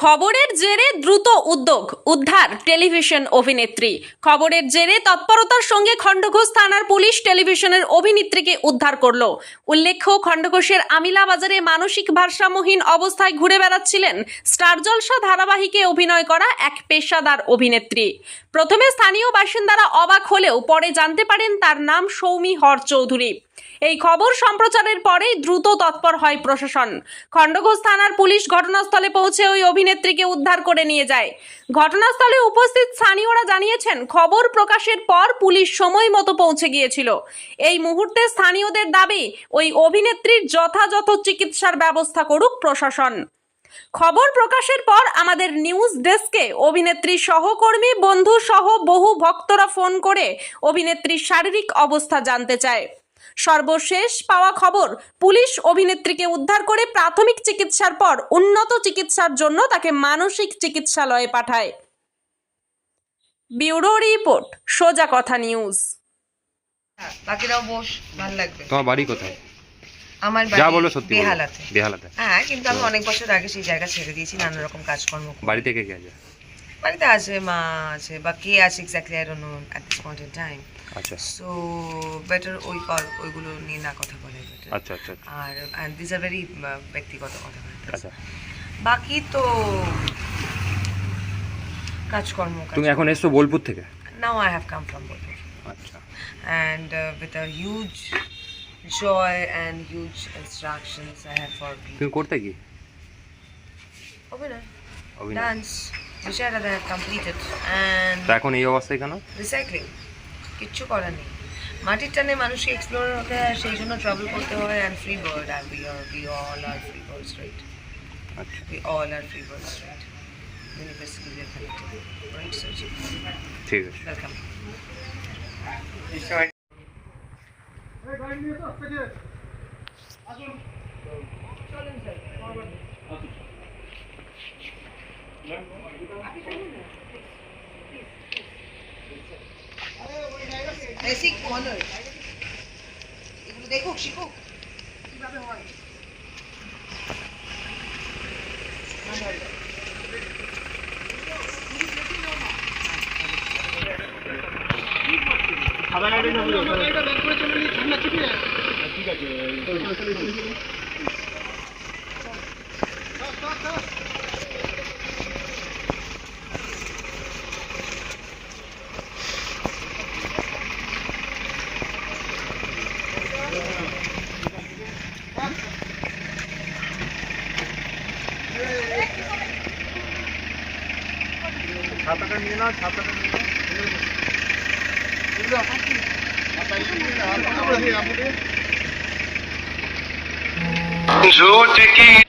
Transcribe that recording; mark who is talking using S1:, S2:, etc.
S1: খবরের জেরে দ্রুত উদ্ধার টেলিভিশন অভিনেত্রী। খবরের জেরে তৎপরতার সঙ্গে খণ্ডঘোষ থানার পুলিশ টেলিভিশনের অভিনেত্রীকে উদ্ধার করলো। উল্লেখ্য, খণ্ডঘোষের আমিলা বাজারে মানসিক ভারসাম্যহীন অবস্থায় ঘুরে বেড়াচ্ছিলেন স্টার জলসা ধারাবাহিকে অভিনয় করা এক পেশাদার অভিনেত্রী। প্রথমে স্থানীয় বাসিন্দারা অবাক হলেও পরে জানতে পারেন তার নাম সৌমি হর চৌধুরী। এই খবর সম্প্রচারের পরেই দ্রুত তৎপর হয় প্রশাসন। খণ্ডঘোষ থানার পুলিশ ঘটনাস্থলে পৌঁছে ওই অভিনেত্রীকে উদ্ধার করে নিয়ে যায়। ঘটনাস্থলে উপস্থিত স্থানীয়রা জানিয়েছেন, খবর প্রকাশের পর পুলিশ সময় মতো পৌঁছে গিয়েছিল। এই মুহূর্তে স্থানীয়দের দাবি, ওই অভিনেত্রীর যথাযথ চিকিৎসার ব্যবস্থা করুক প্রশাসন। খবর প্রকাশের পর আমাদের নিউজ ডেস্কে অভিনেত্রীর সহকর্মী, বন্ধু সহ বহু ভক্তরা ফোন করে অভিনেত্রীর শারীরিক অবস্থা জানতে চায়। সর্বশেষ পাওয়া খবর, পুলিশ অভিনেত্রীকে উদ্ধার করে প্রাথমিক চিকিৎসার পর উন্নত চিকিৎসার জন্য তাকে মানসিক চিকিৎসালয়ে পাঠায়। ব্যুরো রিপোর্ট, সোজা কথা নিউজ।
S2: বাকিরাও বস, ভালো লাগবে।
S3: তোমার বাড়ি কোথায়?
S2: আমার
S3: যা
S2: বাড়ি
S3: বলো সত্যি বলো।
S2: বেহালাতে।
S3: বেহালাতে?
S2: হ্যাঁ, কিন্তু আমি অনেক বছর আগে সেই জায়গা ছেড়ে দিয়েছি নানা রকম কাজকর্ম করে।
S3: বাড়ি থেকে কে আছে?
S2: বাড়িতে আছে মা আছে, বা কে আছে exactly I don't know at this point in time.
S3: আচ্ছা
S2: সো বেটার ওইগুলো নিয়ে না কথা বলে better।
S3: আচ্ছা আচ্ছা
S2: আর অ্যান্ড দিস আর ভেরি ব্যক্তিগত কথা।
S3: আচ্ছা।
S2: বাকি তো কাজকর্ম।
S3: তুমি এখন এসছো বোলপুর থেকে?
S2: Now I have come from Bolpur,
S3: আচ্ছা।
S2: and with a huge joy and huge instructions I have for people.
S3: তুমি করতে কি?
S2: অভিনয়,
S3: অভিনয়।
S2: dance, which I have completed, and
S3: তো এখন এই অবস্থায় কেন?
S2: recycling, কিচ্ছু করার নেই। মাটির টানে মানুষকে এক্সপ্লোর হতে হয়, সেই জন্য ট্রাভেল করতে হয়। and free bird, and we all are free birds, right?
S3: আচ্ছা,
S2: We all are free birds, right? Universally we are connected, right? So
S3: ঠিক আছে।
S2: welcome. বেসিক কর্নার এগুলো দেখুক, শিখুক কিভাবে হয়।
S4: ছাতাটা নিয়ে নাও, ছাতাটা নিয়ে নাও। झूठ की